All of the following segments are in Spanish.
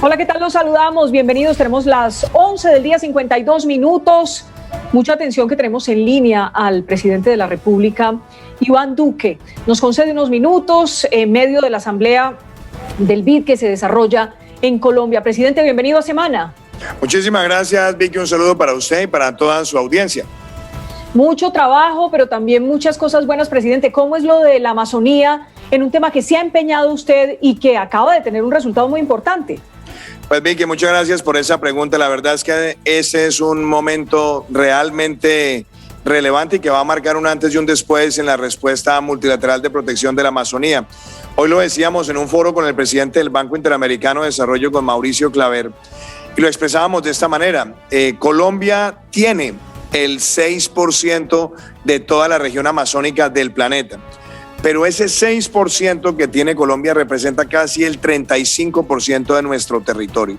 Hola, ¿qué tal? Los saludamos, bienvenidos. Tenemos las 11 del día, 52 minutos. Mucha atención que tenemos en línea al presidente de la República, Iván Duque. Nos concede unos minutos en medio de la asamblea del BID que se desarrolla en Colombia. Presidente, bienvenido a Semana. Muchísimas gracias, Vicky. Un saludo para usted y para toda su audiencia. Mucho trabajo, pero también muchas cosas buenas, presidente. ¿Cómo es lo de la Amazonía en un tema que se ha empeñado usted y que acaba de tener un resultado muy importante? Pues Vicky, muchas gracias por esa pregunta. La verdad es que ese es un momento realmente relevante y que va a marcar un antes y un después en la respuesta multilateral de protección de la Amazonía. Hoy lo decíamos en un foro con el presidente del Banco Interamericano de Desarrollo, con Mauricio Claver, y lo expresábamos de esta manera. Colombia tiene el 6% de toda la región amazónica del planeta. Pero ese 6% que tiene Colombia representa casi el 35% de nuestro territorio.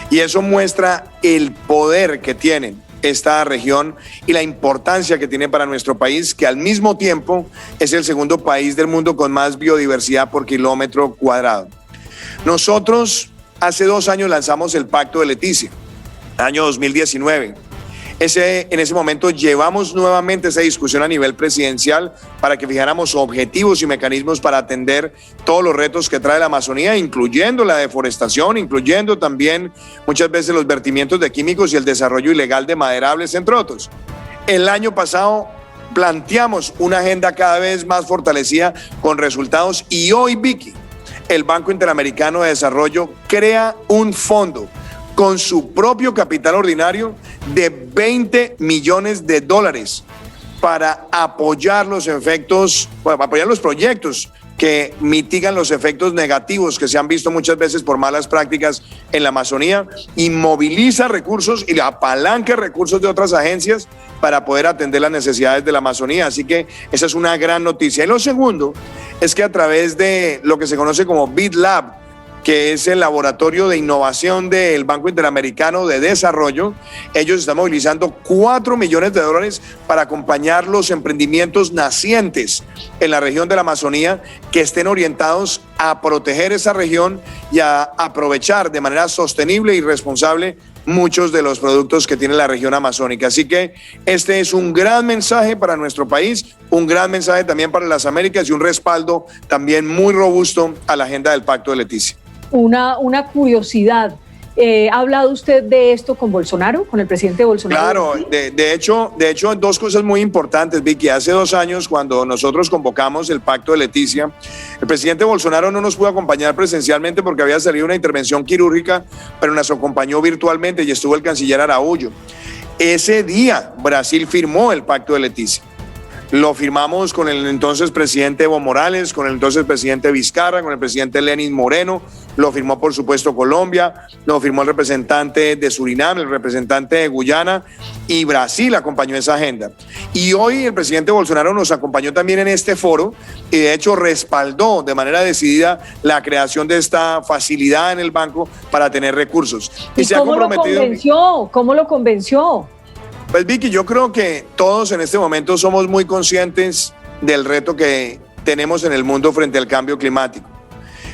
Y eso muestra el poder que tiene esta región y la importancia que tiene para nuestro país, que al mismo tiempo es el segundo país del mundo con más biodiversidad por kilómetro cuadrado. Nosotros hace 2 años lanzamos el Pacto de Leticia, año 2019. En ese momento llevamos nuevamente esa discusión a nivel presidencial para que fijáramos objetivos y mecanismos para atender todos los retos que trae la Amazonía, incluyendo la deforestación, incluyendo también muchas veces los vertimientos de químicos y el desarrollo ilegal de maderables, entre otros. El año pasado planteamos una agenda cada vez más fortalecida con resultados y hoy, Vicky, el Banco Interamericano de Desarrollo crea un fondo con su propio capital ordinario de $20 millones para apoyar los proyectos que mitigan los efectos negativos que se han visto muchas veces por malas prácticas en la Amazonía, y moviliza recursos y apalanca recursos de otras agencias para poder atender las necesidades de la Amazonía. Así que esa es una gran noticia. Y lo segundo es que a través de lo que se conoce como BID Lab, que es el laboratorio de innovación del Banco Interamericano de Desarrollo, ellos están movilizando $4 millones para acompañar los emprendimientos nacientes en la región de la Amazonía que estén orientados a proteger esa región y a aprovechar de manera sostenible y responsable muchos de los productos que tiene la región amazónica. Así que este es un gran mensaje para nuestro país, un gran mensaje también para las Américas y un respaldo también muy robusto a la agenda del Pacto de Leticia. Una curiosidad. ¿Ha hablado usted de esto con Bolsonaro, con el presidente Bolsonaro? Claro, de hecho, 2 cosas muy importantes, Vicky. Hace 2 años, cuando nosotros convocamos el Pacto de Leticia, el presidente Bolsonaro no nos pudo acompañar presencialmente porque había salido una intervención quirúrgica, pero nos acompañó virtualmente y estuvo el canciller Araújo. Ese día, Brasil firmó el Pacto de Leticia. Lo firmamos con el entonces presidente Evo Morales, con el entonces presidente Vizcarra, con el presidente Lenín Moreno. Lo firmó, por supuesto, Colombia. Lo firmó el representante de Surinam, el representante de Guyana, y Brasil acompañó esa agenda. Y hoy el presidente Bolsonaro nos acompañó también en este foro y de hecho respaldó de manera decidida la creación de esta facilidad en el banco para tener recursos. ¿Y se cómo ha comprometido? ¿Lo convenció? ¿Cómo lo convenció? Pues Vicky, yo creo que todos en este momento somos muy conscientes del reto que tenemos en el mundo frente al cambio climático.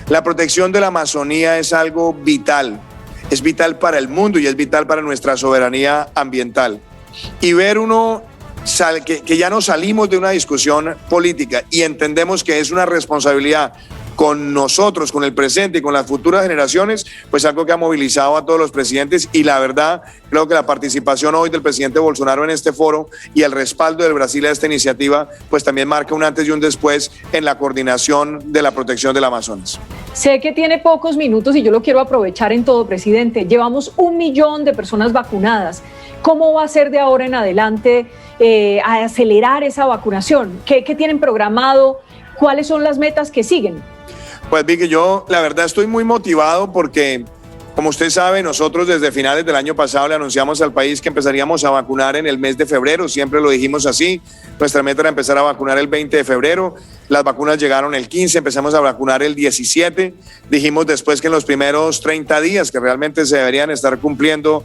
La protección de la Amazonía es algo vital, es vital para el mundo y es vital para nuestra soberanía ambiental. Y ver que ya no salimos de una discusión política y entendemos que es una responsabilidad con nosotros, con el presente y con las futuras generaciones, pues algo que ha movilizado a todos los presidentes, y la verdad creo que la participación hoy del presidente Bolsonaro en este foro y el respaldo del Brasil a esta iniciativa pues también marca un antes y un después en la coordinación de la protección del Amazonas. Sé que tiene pocos minutos y yo lo quiero aprovechar en todo, presidente. Llevamos 1 millón de personas vacunadas. ¿Cómo va a ser de ahora en adelante a acelerar esa vacunación? ¿Qué tienen programado? ¿Cuáles son las metas que siguen? Pues Vicky, yo la verdad estoy muy motivado porque, como usted sabe, nosotros desde finales del año pasado le anunciamos al país que empezaríamos a vacunar en el mes de febrero, siempre lo dijimos así. Nuestra meta era empezar a vacunar el 20 de febrero. las vacunas llegaron el 15, empezamos a vacunar el 17, dijimos después que en los primeros 30 días, que realmente se deberían estar cumpliendo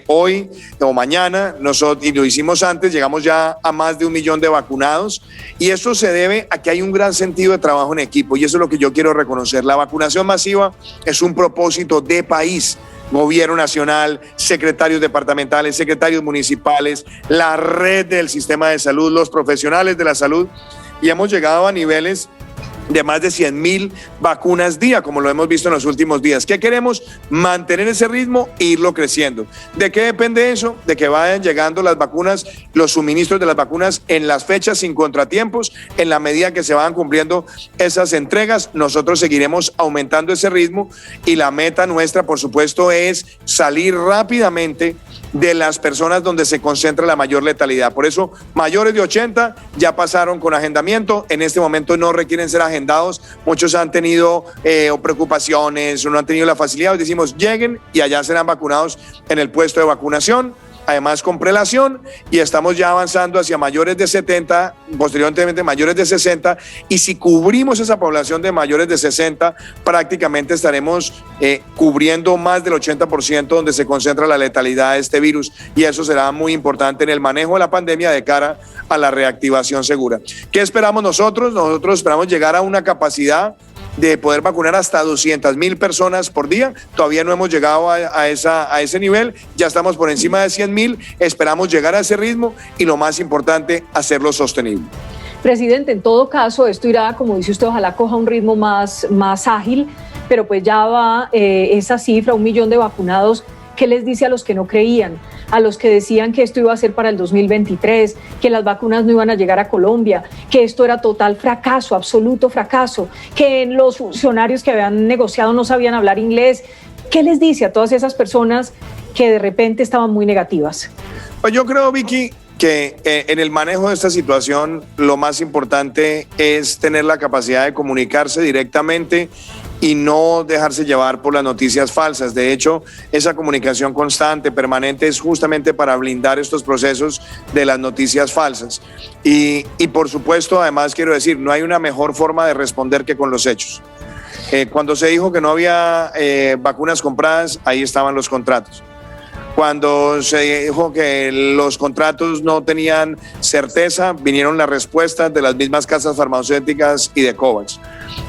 hoy o mañana, y lo hicimos antes, llegamos ya a más de 1 millón de vacunados, y eso se debe a que hay un gran sentido de trabajo en equipo, y eso es lo que yo quiero reconocer. La vacunación masiva es un propósito de país. Gobierno nacional, secretarios departamentales, secretarios municipales, la red del sistema de salud, los profesionales de la salud, y hemos llegado a niveles de más de 100.000 vacunas día, como lo hemos visto en los últimos días. ¿Qué queremos? Mantener ese ritmo e irlo creciendo. ¿De qué depende eso? De que vayan llegando las vacunas, los suministros de las vacunas en las fechas sin contratiempos. En la medida que se van cumpliendo esas entregas, nosotros seguiremos aumentando ese ritmo, y la meta nuestra, por supuesto, es salir rápidamente de las personas donde se concentra la mayor letalidad. Por eso, mayores de 80 ya pasaron con agendamiento. En este momento no requieren ser agendados. Muchos han tenido preocupaciones o no han tenido la facilidad. Decimos, lleguen y allá serán vacunados en el puesto de vacunación, además con prelación, y estamos ya avanzando hacia mayores de 70, posteriormente mayores de 60, y si cubrimos esa población de mayores de 60, prácticamente estaremos cubriendo más del 80% donde se concentra la letalidad de este virus, y eso será muy importante en el manejo de la pandemia de cara a la reactivación segura. ¿Qué esperamos nosotros? Nosotros esperamos llegar a una capacidad de poder vacunar hasta 200.000 personas por día. Todavía no hemos llegado a ese nivel, ya estamos por encima de 100.000, esperamos llegar a ese ritmo y, lo más importante, hacerlo sostenible. Presidente, en todo caso, esto irá, como dice usted, ojalá coja un ritmo más ágil, pero pues ya va esa cifra, 1 millón de vacunados. ¿Qué les dice a los que no creían, a los que decían que esto iba a ser para el 2023, que las vacunas no iban a llegar a Colombia, que esto era total fracaso, absoluto fracaso, que los funcionarios que habían negociado no sabían hablar inglés? ¿Qué les dice a todas esas personas que de repente estaban muy negativas? Pues yo creo, Vicky, que en el manejo de esta situación lo más importante es tener la capacidad de comunicarse directamente y no dejarse llevar por las noticias falsas. De hecho, esa comunicación constante, permanente, es justamente para blindar estos procesos de las noticias falsas. Y por supuesto, además quiero decir, no hay una mejor forma de responder que con los hechos. Cuando se dijo que no había vacunas compradas, ahí estaban los contratos. Cuando se dijo que los contratos no tenían certeza, vinieron las respuestas de las mismas casas farmacéuticas y de COVAX.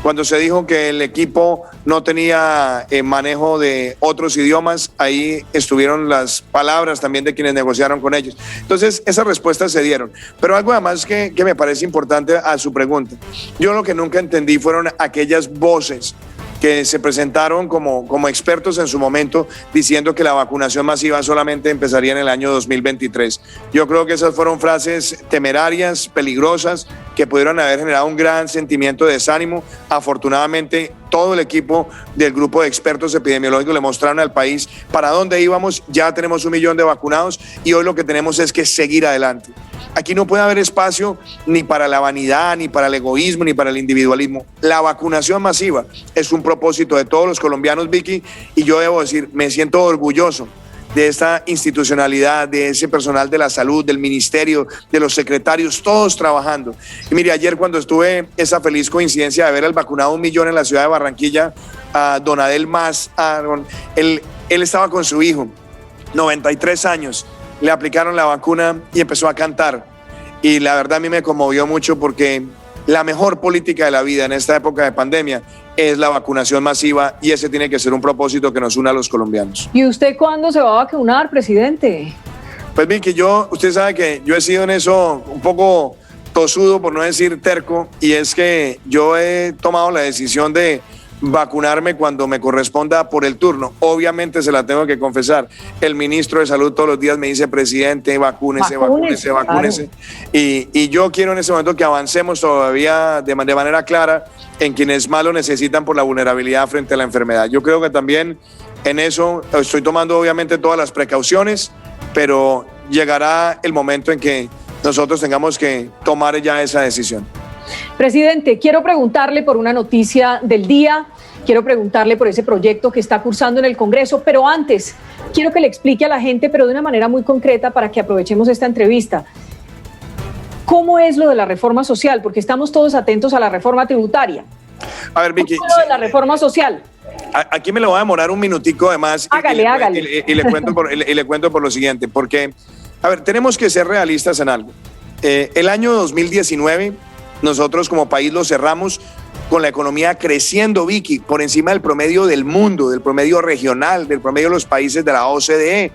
Cuando se dijo que el equipo no tenía manejo de otros idiomas, ahí estuvieron las palabras también de quienes negociaron con ellos. Entonces, esas respuestas se dieron. Pero algo además que me parece importante a su pregunta. Yo lo que nunca entendí fueron aquellas voces que se presentaron como expertos en su momento, diciendo que la vacunación masiva solamente empezaría en el año 2023. Yo creo que esas fueron frases temerarias, peligrosas, que pudieron haber generado un gran sentimiento de desánimo. Afortunadamente, todo el equipo del grupo de expertos epidemiológicos le mostraron al país para dónde íbamos. Ya tenemos 1 millón de vacunados y hoy lo que tenemos es que seguir adelante. Aquí no puede haber espacio ni para la vanidad, ni para el egoísmo, ni para el individualismo. La vacunación masiva es un propósito de todos los colombianos, Vicky, y yo debo decir, me siento orgulloso de esta institucionalidad, de ese personal de la salud, del ministerio, de los secretarios, todos trabajando. Y mire, ayer cuando estuve esa feliz coincidencia de ver al vacunado 1 millón en la ciudad de Barranquilla, a Don Adel Mas, él estaba con su hijo, 93 años, le aplicaron la vacuna y empezó a cantar. Y la verdad a mí me conmovió mucho, porque la mejor política de la vida en esta época de pandemia es la vacunación masiva, y ese tiene que ser un propósito que nos una a los colombianos. ¿Y usted cuándo se va a vacunar, presidente? Pues Vicky, usted sabe que yo he sido en eso un poco tosudo, por no decir terco, y es que yo he tomado la decisión de vacunarme cuando me corresponda por el turno. Obviamente se la tengo que confesar. El ministro de Salud todos los días me dice, presidente, vacúnese. Claro. Y yo quiero en ese momento que avancemos todavía de manera clara en quienes más lo necesitan por la vulnerabilidad frente a la enfermedad. Yo creo que también en eso estoy tomando obviamente todas las precauciones, pero llegará el momento en que nosotros tengamos que tomar ya esa decisión. Presidente, quiero preguntarle por una noticia del día, quiero preguntarle por ese proyecto que está cursando en el Congreso, pero antes quiero que le explique a la gente, pero de una manera muy concreta para que aprovechemos esta entrevista. ¿Cómo es lo de la reforma social? Porque estamos todos atentos a la reforma tributaria. A ver, Vicky. ¿Cómo es lo de la reforma social? Aquí me lo voy a demorar un minutico además. Hágale. Y le cuento por lo siguiente, porque, a ver, tenemos que ser realistas en algo. El año 2019, nosotros como país lo cerramos con la economía creciendo, Vicky, por encima del promedio del mundo, del promedio regional, del promedio de los países de la OCDE.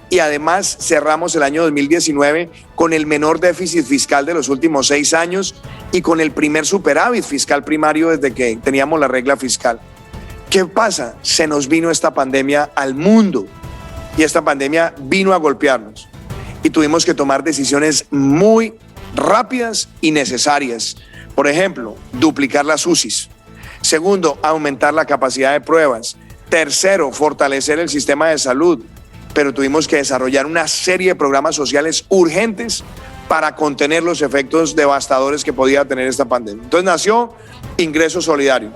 Y además cerramos el año 2019 con el menor déficit fiscal de los últimos 6 años y con el primer superávit fiscal primario desde que teníamos la regla fiscal. ¿Qué pasa? Se nos vino esta pandemia al mundo y esta pandemia vino a golpearnos y tuvimos que tomar decisiones muy rápidas y necesarias. Por ejemplo, duplicar las UCIs. Segundo, aumentar la capacidad de pruebas. Tercero, fortalecer el sistema de salud. Pero tuvimos que desarrollar una serie de programas sociales urgentes para contener los efectos devastadores que podía tener esta pandemia. Entonces nació Ingreso Solidario.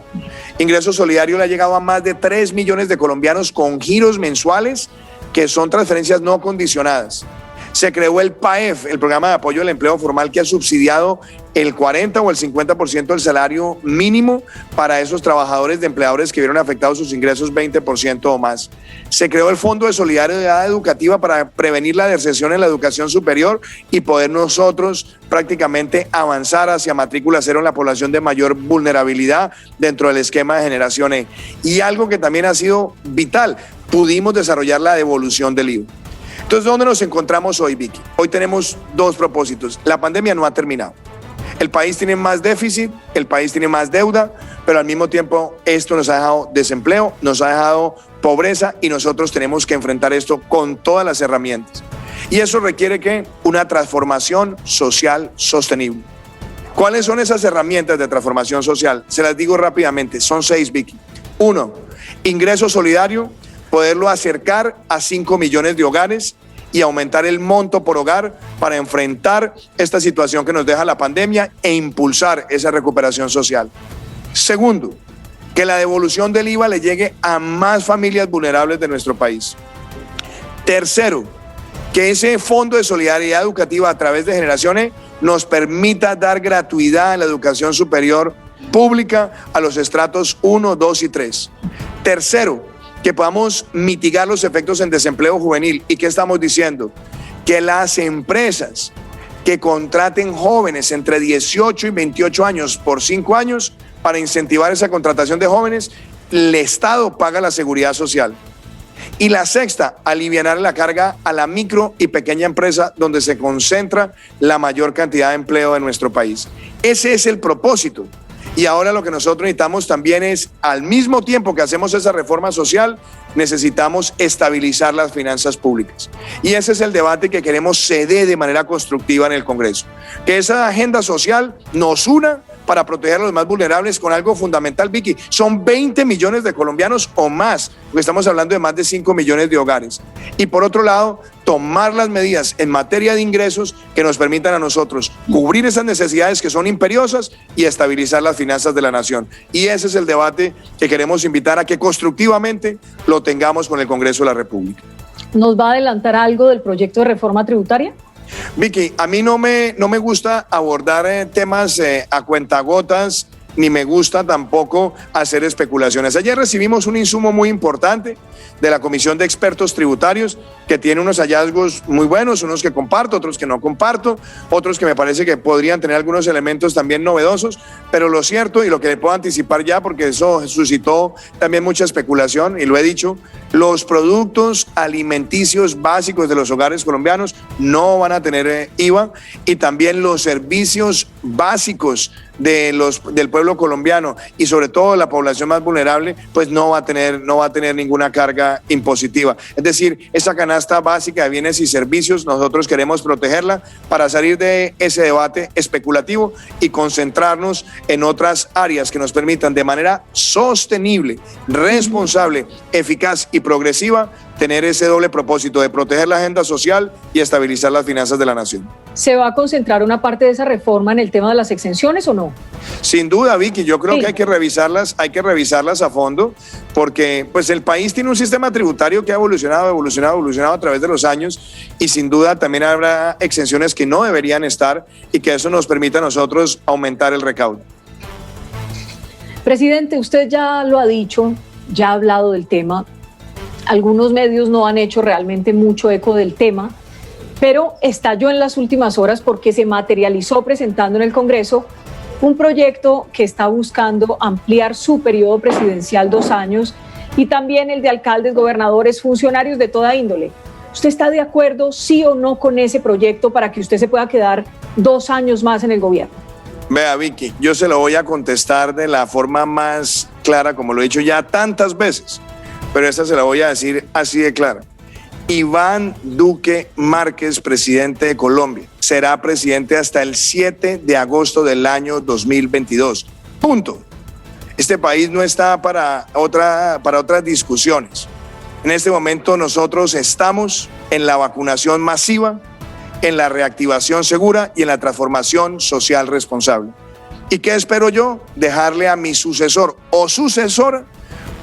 Ingreso Solidario le ha llegado a más de 3 millones de colombianos con giros mensuales que son transferencias no condicionadas. Se creó el PAEF, el Programa de Apoyo al Empleo Formal, que ha subsidiado el 40 o el 50% del salario mínimo para esos trabajadores de empleadores que vieron afectados sus ingresos 20% o más. Se creó el Fondo de Solidaridad Educativa para prevenir la deserción en la educación superior y poder nosotros prácticamente avanzar hacia matrícula cero en la población de mayor vulnerabilidad dentro del esquema de Generación E. Y algo que también ha sido vital, pudimos desarrollar la devolución del IVA. Entonces, ¿dónde nos encontramos hoy, Vicky? Hoy tenemos 2 propósitos. La pandemia no ha terminado. El país tiene más déficit, el país tiene más deuda, pero al mismo tiempo esto nos ha dejado desempleo, nos ha dejado pobreza y nosotros tenemos que enfrentar esto con todas las herramientas. Y eso requiere que una transformación social sostenible. ¿Cuáles son esas herramientas de transformación social? Se las digo rápidamente, son 6, Vicky. 1, ingreso solidario, poderlo acercar a 5 millones de hogares y aumentar el monto por hogar para enfrentar esta situación que nos deja la pandemia e impulsar esa recuperación social. Segundo, que la devolución del IVA le llegue a más familias vulnerables de nuestro país. Tercero, que ese Fondo de Solidaridad Educativa a través de Generación E nos permita dar gratuidad en la educación superior pública a los estratos 1, 2 y 3. Tercero, que podamos mitigar los efectos en desempleo juvenil. ¿Y qué estamos diciendo? Que las empresas que contraten jóvenes entre 18 y 28 años por 5 años, para incentivar esa contratación de jóvenes, el Estado paga la seguridad social. Y la sexta, alivianar la carga a la micro y pequeña empresa donde se concentra la mayor cantidad de empleo de nuestro país. Ese es el propósito. Y ahora lo que nosotros necesitamos también es, al mismo tiempo que hacemos esa reforma social, necesitamos estabilizar las finanzas públicas. Y ese es el debate que queremos se dé de manera constructiva en el Congreso. Que esa agenda social nos una para proteger a los más vulnerables con algo fundamental, Vicky. Son 20 millones de colombianos o más, porque estamos hablando de más de 5 millones de hogares. Y por otro lado, tomar las medidas en materia de ingresos que nos permitan a nosotros cubrir esas necesidades que son imperiosas y estabilizar las finanzas de la nación. Y ese es el debate que queremos invitar a que constructivamente lo tengamos con el Congreso de la República. ¿Nos va a adelantar algo del proyecto de reforma tributaria? Vicky, a mí no me gusta abordar temas a cuentagotas, ni me gusta tampoco hacer especulaciones. Ayer recibimos un insumo muy importante de la Comisión de Expertos Tributarios, que tiene unos hallazgos muy buenos, unos que comparto, otros que no comparto, otros que me parece que podrían tener algunos elementos también novedosos, pero lo cierto y lo que le puedo anticipar ya, porque eso suscitó también mucha especulación, y lo he dicho, los productos alimenticios básicos de los hogares colombianos no van a tener IVA, y también los servicios básicos del pueblo colombiano y sobre todo la población más vulnerable, pues no va a tener ninguna carga impositiva. Es decir, esa canasta básica de bienes y servicios nosotros queremos protegerla para salir de ese debate especulativo y concentrarnos en otras áreas que nos permitan de manera sostenible, responsable, eficaz y progresiva tener ese doble propósito de proteger la agenda social y estabilizar las finanzas de la nación. ¿Se va a concentrar una parte de esa reforma en el tema de las exenciones o no? Sin duda, Vicky, yo creo que hay que revisarlas a fondo, porque pues el país tiene un sistema tributario que ha evolucionado a través de los años, y sin duda también habrá exenciones que no deberían estar y que eso nos permita a nosotros aumentar el recaudo. Presidente, usted ya lo ha dicho, ya ha hablado del tema. Algunos medios no han hecho realmente mucho eco del tema, pero estalló en las últimas horas porque se materializó presentando en el Congreso un proyecto que está buscando ampliar su periodo presidencial 2 años y también el de alcaldes, gobernadores, funcionarios de toda índole. ¿Usted está de acuerdo, sí o no, con ese proyecto para que usted se pueda quedar 2 años más en el gobierno? Vea, Vicky, yo se lo voy a contestar de la forma más clara, como lo he dicho ya tantas veces, pero esta se la voy a decir así de clara. Iván Duque Márquez, presidente de Colombia, será presidente hasta el 7 de agosto del año 2022. Punto. Este país no está para otras discusiones. En este momento nosotros estamos en la vacunación masiva, en la reactivación segura y en la transformación social responsable. ¿Y qué espero yo? Dejarle a mi sucesor o sucesora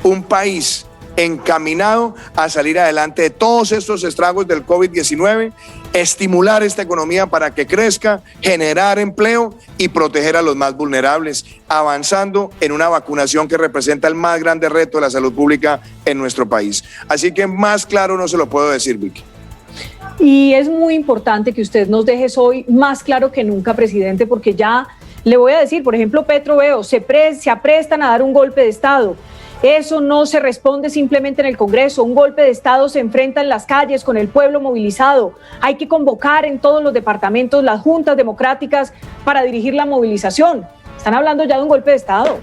un país encaminado a salir adelante de todos estos estragos del COVID-19, estimular esta economía para que crezca, generar empleo y proteger a los más vulnerables, avanzando en una vacunación que representa el más grande reto de la salud pública en nuestro país. Así que más claro no se lo puedo decir, Vicky. Y es muy importante que usted nos deje hoy más claro que nunca, presidente, porque ya le voy a decir, por ejemplo, Petro se aprestan a dar un golpe de Estado. Eso no se responde simplemente en el Congreso. Un golpe de Estado se enfrenta en las calles con el pueblo movilizado. Hay que convocar en todos los departamentos las juntas democráticas para dirigir la movilización. Están hablando ya de un golpe de Estado.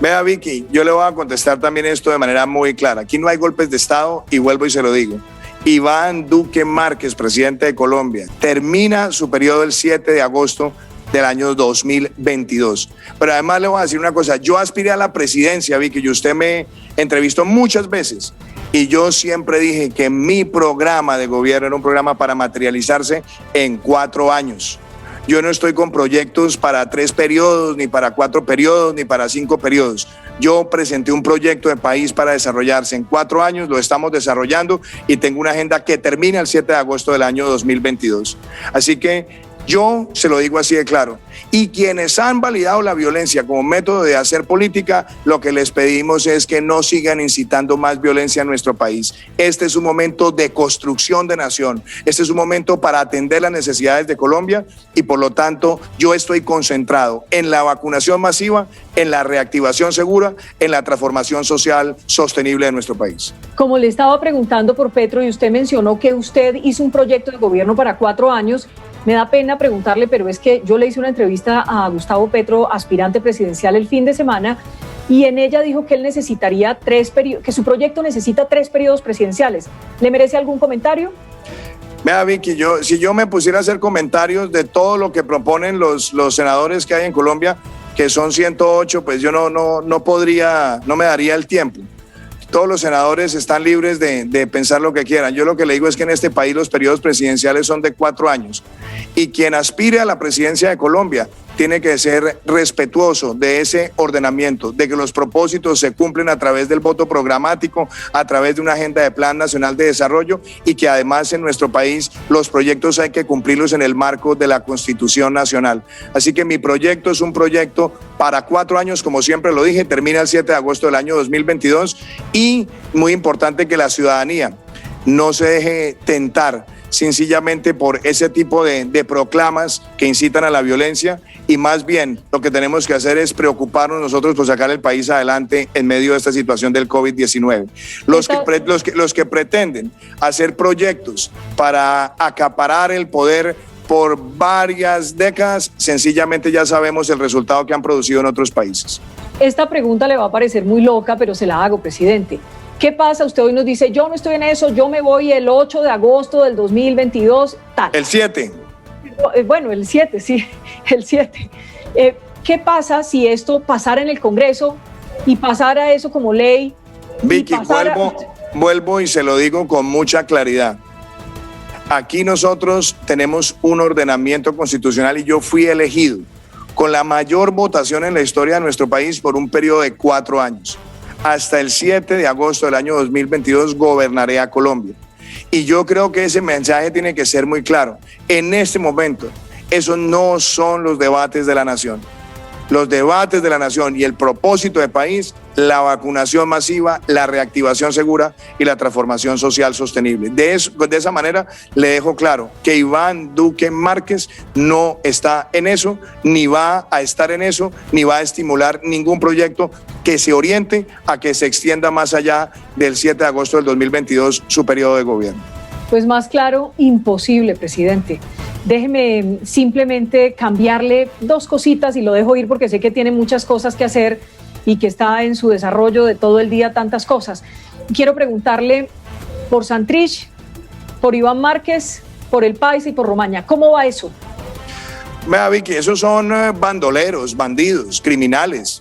Vea, Vicky, yo le voy a contestar también esto de manera muy clara. Aquí no hay golpes de Estado y vuelvo y se lo digo. Iván Duque Márquez, presidente de Colombia, termina su periodo el 7 de agosto del año 2022. Pero además le voy a decir una cosa, yo aspiré a la presidencia, Vicky, y usted me entrevistó muchas veces, y yo siempre dije que mi programa de gobierno era un programa para materializarse en 4 años. Yo no estoy con proyectos para 3 periodos, ni para 4 periodos, ni para 5 periodos. Yo presenté un proyecto de país para desarrollarse en 4 años, lo estamos desarrollando y tengo una agenda que termina el 7 de agosto del año 2022. Así que yo se lo digo así de claro. Y quienes han validado la violencia como método de hacer política, lo que les pedimos es que no sigan incitando más violencia en nuestro país. Este es un momento de construcción de nación. Este es un momento para atender las necesidades de Colombia y por lo tanto yo estoy concentrado en la vacunación masiva, en la reactivación segura, en la transformación social sostenible de nuestro país. Como le estaba preguntando por Petro y usted mencionó que usted hizo un proyecto de gobierno para 4 años, me da pena preguntarle, pero es que yo le hice una entrevista a Gustavo Petro, aspirante presidencial, el fin de semana, y en ella dijo que él necesitaría 3 periodos, que su proyecto necesita 3 periodos presidenciales. ¿Le merece algún comentario? Vea, Vicky, si yo me pusiera a hacer comentarios de todo lo que proponen los senadores que hay en Colombia, que son 108, pues yo no podría, no me daría el tiempo. Todos los senadores están libres de pensar lo que quieran. Yo lo que le digo es que en este país los periodos presidenciales son de 4 años. Y quien aspire a la presidencia de Colombia tiene que ser respetuoso de ese ordenamiento, de que los propósitos se cumplen a través del voto programático, a través de una agenda de Plan Nacional de Desarrollo y que además en nuestro país los proyectos hay que cumplirlos en el marco de la Constitución Nacional. Así que mi proyecto es un proyecto para 4 años, como siempre lo dije, termina el 7 de agosto del año 2022 y muy importante que la ciudadanía no se deje tentar sencillamente por ese tipo de proclamas que incitan a la violencia y más bien lo que tenemos que hacer es preocuparnos nosotros por sacar el país adelante en medio de esta situación del COVID-19. Los que pretenden hacer proyectos para acaparar el poder por varias décadas, sencillamente ya sabemos el resultado que han producido en otros países. Esta pregunta le va a parecer muy loca, pero se la hago, presidente. ¿Qué pasa? Usted hoy nos dice, yo no estoy en eso, yo me voy el 8 de agosto del 2022, tal. El 7. Bueno, el 7, sí, el 7. ¿Qué pasa si esto pasara en el Congreso y pasara eso como ley? Vicky, vuelvo y se lo digo con mucha claridad. Aquí nosotros tenemos un ordenamiento constitucional y yo fui elegido con la mayor votación en la historia de nuestro país por un periodo de 4 años. Hasta el 7 de agosto del año 2022 gobernaré a Colombia. Y yo creo que ese mensaje tiene que ser muy claro. En este momento, esos no son los debates de la nación. Los debates de la nación y el propósito del país, la vacunación masiva, la reactivación segura y la transformación social sostenible. De esa manera le dejo claro que Iván Duque Márquez no está en eso, ni va a estar en eso, ni va a estimular ningún proyecto que se oriente a que se extienda más allá del 7 de agosto del 2022 su periodo de gobierno. Pues más claro, imposible, presidente. Déjeme simplemente cambiarle 2 cositas y lo dejo ir porque sé que tiene muchas cosas que hacer y que está en su desarrollo de todo el día tantas cosas. Quiero preguntarle por Santrich, por Iván Márquez, por El País y por Romaña. ¿Cómo va eso? Vea, Vicky, esos son bandoleros, bandidos, criminales.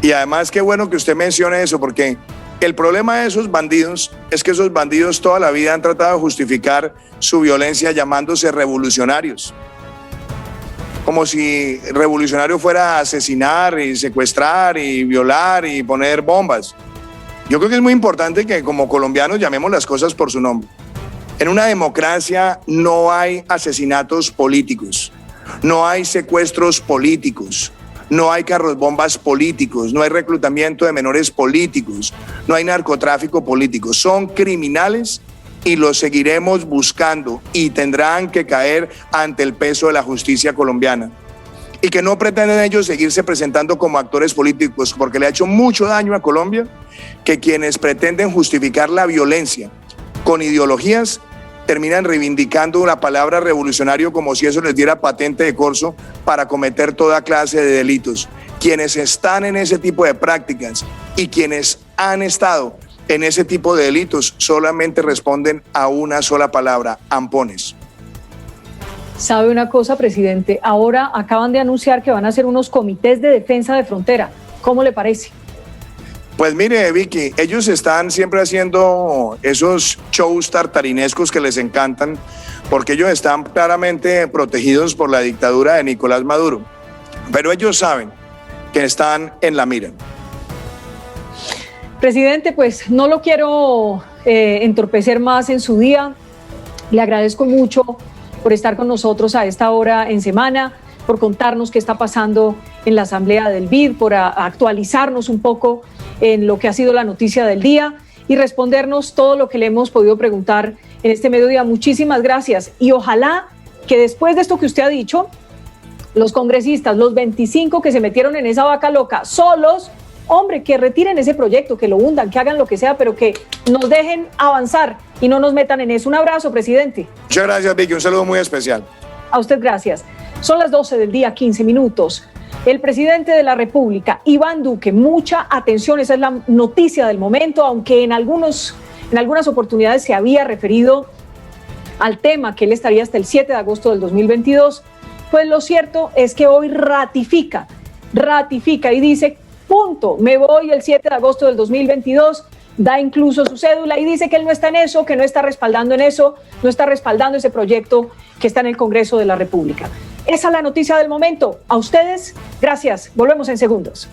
Y además qué bueno que usted mencione eso porque el problema de esos bandidos es que esos bandidos toda la vida han tratado de justificar su violencia llamándose revolucionarios. Como si revolucionario fuera asesinar y secuestrar y violar y poner bombas. Yo creo que es muy importante que como colombianos llamemos las cosas por su nombre. En una democracia no hay asesinatos políticos, no hay secuestros políticos. No hay carros bombas políticos, no hay reclutamiento de menores políticos, no hay narcotráfico político. Son criminales y los seguiremos buscando y tendrán que caer ante el peso de la justicia colombiana. Y que no pretenden ellos seguirse presentando como actores políticos porque le ha hecho mucho daño a Colombia que quienes pretenden justificar la violencia con ideologías terminan reivindicando la palabra revolucionario como si eso les diera patente de corso para cometer toda clase de delitos. Quienes están en ese tipo de prácticas y quienes han estado en ese tipo de delitos solamente responden a una sola palabra: ampones. ¿Sabe una cosa, presidente? Ahora acaban de anunciar que van a hacer unos comités de defensa de frontera. ¿Cómo le parece? Pues mire, Vicky, ellos están siempre haciendo esos shows tartarinescos que les encantan porque ellos están claramente protegidos por la dictadura de Nicolás Maduro. Pero ellos saben que están en la mira. Presidente, pues no lo quiero entorpecer más en su día. Le agradezco mucho por estar con nosotros a esta hora en semana, por contarnos qué está pasando en la Asamblea del BID, por actualizarnos un poco en lo que ha sido la noticia del día y respondernos todo lo que le hemos podido preguntar en este mediodía. Muchísimas gracias y ojalá que después de esto que usted ha dicho, los congresistas, los 25 que se metieron en esa vaca loca solos, hombre, que retiren ese proyecto, que lo hundan, que hagan lo que sea, pero que nos dejen avanzar y no nos metan en eso. Un abrazo, presidente. Muchas gracias, Vicky. Un saludo muy especial. A usted gracias. Son las 12 del día, 15 minutos. El presidente de la República, Iván Duque, mucha atención, esa es la noticia del momento, aunque en algunas oportunidades se había referido al tema que él estaría hasta el 7 de agosto del 2022, pues lo cierto es que hoy ratifica y dice, punto, me voy el 7 de agosto del 2022, da incluso su cédula y dice que él no está en eso, que no está respaldando en eso, no está respaldando ese proyecto que está en el Congreso de la República. Esa es la noticia del momento. A ustedes, gracias. Volvemos en segundos.